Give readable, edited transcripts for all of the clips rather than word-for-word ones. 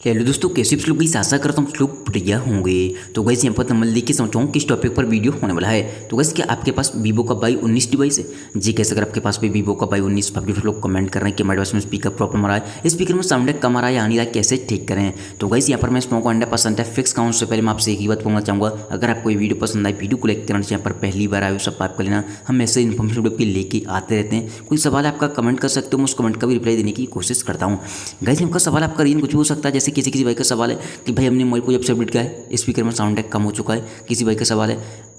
Hello दोस्तों, कैसे आप लोग की आशा करता हूँ लोग बढ़िया होंगे। तो गैस यहाँ पर मैं लेके समझता हूँ किस टॉपिक पर वीडियो होने वाला है। तो गैस क्या आपके पास वीवो का Y19 डिवाइस है? जी कैसे, अगर आपके पास भी वीवो का Y19 पब्लिक लोग कमेंट कर रहे हैं कि हमारे पास में स्पीकर प्रॉब्लम आ रहा है, स्पीकर में साउंड कम आ रहा है या आ नहीं रहा है, कैसे ठीक करें। तो गैस यहाँ पर मैं स्मोक 100% है फिक्स काउंट से पहले मैं आपसे एक ही बात बोलना चाहूँगा, अगर आपको ये वीडियो पसंद आए वीडियो को लाइक करना चाहिए। यहाँ पर पहली बार आए हो सब आप कर लेना, हम ऐसे इन्फॉर्मेशन वीडियो के लेके आते रहते हैं। कोई सवाल आपका कमेंट कर सकते हो, मैं उस कमेंट का भी रिप्लाई देने की कोशिश करता हूँ। गैस हमका सवाल आपका रीजन कुछ भी हो सकता है, जैसे किसी भाई का सवाल है कि भाई हमने मोबाइल को जब से अपडेट किया है स्पीकर में साउंड कम हो चुका है। किसी भाई का सवाल है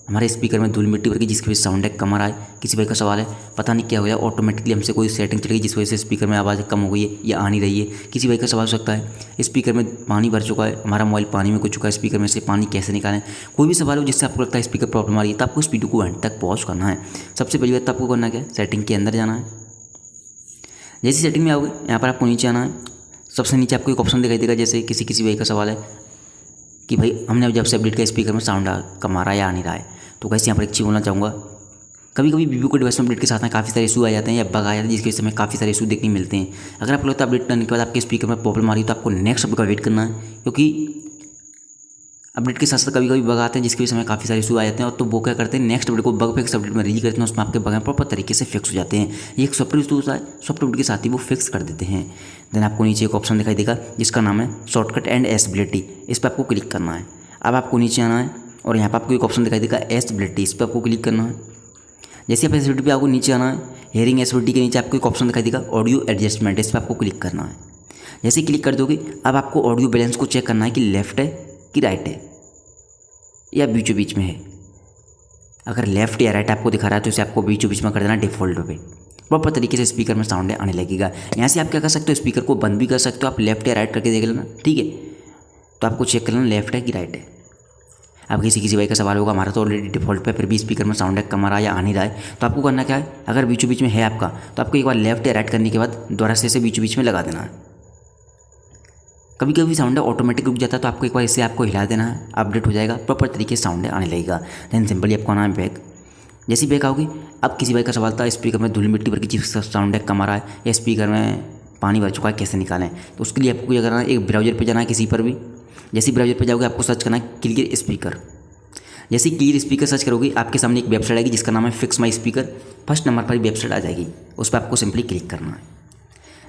हमारे स्पीकर में धूल मिट्टी भर गई जिसकी वजह से साउंड कम आ रहा है। किसी भाई का सवाल है पता नहीं क्या हो गया ऑटोमेटिकली हमसे कोई सेटिंग चल गई जिस वजह से स्पीकर में आवाज़ कम हो गई है या आ नहीं रही है। किसी भाई का सवाल हो सकता है स्पीकर में पानी भर चुका है, हमारा मोबाइल पानी में घुस चुका है, स्पीकर में से पानी कैसे निकालें। कोई भी सवाल हो जिससे आपको लगता है स्पीकर प्रॉब्लम आ रही है तो आपको इस वीडियो को एंड तक पॉज करना है। सबसे पहली बात तो आपको करना क्या है, सेटिंग के अंदर जाना है। जैसी सेटिंग में आओगे यहाँ पर आपको नीचे आना है। सबसे नीचे आपको एक ऑप्शन दिखाई देगा, जैसे किसी भाई का सवाल है कि भाई हमने जब से अपडेट किया स्पीकर में साउंड कम आ रहा है या आ नहीं रहा है। तो कैसे यहाँ पर एक चीज़ बोलना चाहूँगा, कभी कभी वीवो के डिवाइस में अपडेट के साथ में काफ़ी सारे इशू आ जाते हैं या बग आ जाते हैं जिसकी वजह से हमें काफ़ी सारे इशू देखने मिलते हैं। अगर आपको लगता है अपडेट करने के बाद आपके स्पीकर में प्रॉब्लम आ रही है तो आपको नेक्स्ट अपडेट का वेट करना है, क्योंकि अपडेट के साथ साथ कभी कभी बग आते हैं जिसकी वजह से हमें काफ़ी सारे इशू आ जाते हैं। और तो वो क्या करते हैं नेक्स्ट अपडेट को बग फिक्स अपडेट में रिलीज करते हैं, उसमें आपके बग प्रॉपर तरीके से फिक्स हो जाते हैं। ये एक सॉफ्टवेयर इशू होता है, सॉफ्टवेयर अपडेट के साथ ही वो फिक्स कर देते हैं। देन आपको नीचे एक ऑप्शन दिखाई देगा जिसका नाम है शॉर्टकट एंड एसेबिलिटी, इस पर आपको क्लिक करना है। अब आपको नीचे आना है और यहाँ पर आपको एक ऑप्शन दिखाई देगा एसेबिलिटी, इस पर आपको क्लिक करना है। जैसे आप एसेबिलिटी पे आपको नीचे आना है, हेयरिंग एसेबिलिटी के नीचे आपको एक ऑप्शन दिखाई देगा ऑडियो एडजस्टमेंट, इस पर आपको क्लिक करना है। जैसे क्लिक कर दोगे अब आपको ऑडियो बैलेंस को चेक करना है कि लेफ्ट है कि राइट है या बीचों बीच में है। अगर लेफ्ट या राइट आपको दिखा रहा है तो इसे आपको बीचों बीच में कर देना डिफ़ॉल्ट पे, प्रॉपर तरीके से स्पीकर में साउंड आने लगेगा। यहाँ से आप क्या कर सकते हो, स्पीकर को बंद भी कर सकते हो, आप लेफ्ट या राइट करके देख लेना, ठीक है। तो आपको चेक कर लेना लेफ्ट है कि राइट है। अब किसी भाई का सवाल होगा हमारा तो ऑलरेडी डिफ़ॉल्ट पे फिर भी स्पीकर में साउंड कम आ रहा है या आ नहीं रहा है, तो आपको करना क्या है, अगर बीचों बीच में है आपका तो आपको एक बार लेफ्ट या राइट करने के बाद दोबारा से इसे बीचों बीच में लगा देना है। कभी कभी साउंड ऑटोमेटिक रुक जाता है तो आपको एक बार इसे आपको हिला देना है, अपडेट हो जाएगा, प्रॉपर तरीके से साउंड आने लगेगा। देन सिंपली आपको आना है बैक। जैसे बैक आओगे अब किसी भाई का सवाल था स्पीकर में धूल मिट्टी भर की जिसका साउंड कम आ रहा है या स्पीकर में पानी भर चुका है कैसे निकालें। तो उसके लिए आपको क्या करना है, एक ब्राउजर पर जाना है किसी पर भी। जैसे ब्राउजर पर जाओगे आपको सर्च करना है क्लियर स्पीकर। जैसे क्लियर स्पीकर सर्च करोगे आपके सामने एक वेबसाइट आएगी जिसका नाम है fix my speaker, first number पर वेबसाइट आ जाएगी, उस पर आपको सिंपली क्लिक करना है।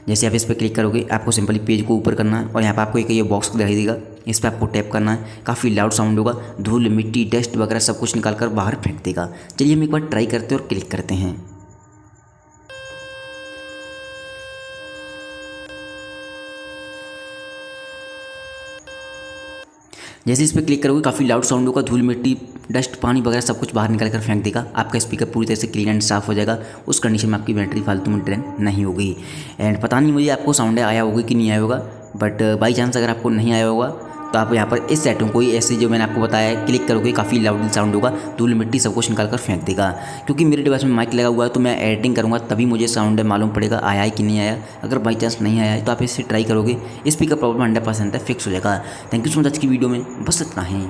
जैसे आप इस पर क्लिक करोगे आपको सिंपली पेज को ऊपर करना है और यहाँ पर आपको एक ये बॉक्स दिखाई देगा, इस पर आपको टैप करना है। काफ़ी लाउड साउंड होगा, धूल मिट्टी डस्ट वगैरह सब कुछ निकाल कर बाहर फेंक देगा। चलिए हम एक बार ट्राई करते हैं और क्लिक करते हैं। जैसे इस पर क्लिक करोगे काफ़ी लाउड साउंड होगा, धूल मिट्टी डस्ट पानी वगैरह सब कुछ बाहर निकाल कर फेंक देगा। आपका स्पीकर पूरी तरह से क्लीन एंड साफ हो जाएगा। उस कंडीशन में आपकी बैटरी फालतू में ड्रेन नहीं होगी। एंड पता नहीं मुझे आपको साउंड आया होगा कि नहीं आया होगा, बट बाई चांस अगर आपको नहीं आया होगा तो आप यहाँ पर इस सेटिंग को ही ऐसे जो मैंने आपको बताया है क्लिक करोगे काफ़ी लाउड साउंड होगा, धूल मिट्टी सब कुछ निकाल कर फेंक देगा। क्योंकि मेरे डिवाइस में माइक लगा हुआ है तो मैं एडिटिंग करूँगा तभी मुझे साउंड मालूम पड़ेगा आया है कि नहीं आया। अगर बाई चांस नहीं आया है तो आप इससे ट्राई करोगे, स्पीकर प्रॉब्लम 100% है फिक्स हो जाएगा। थैंक यू सो मच, आज की वीडियो में बस इतना ही।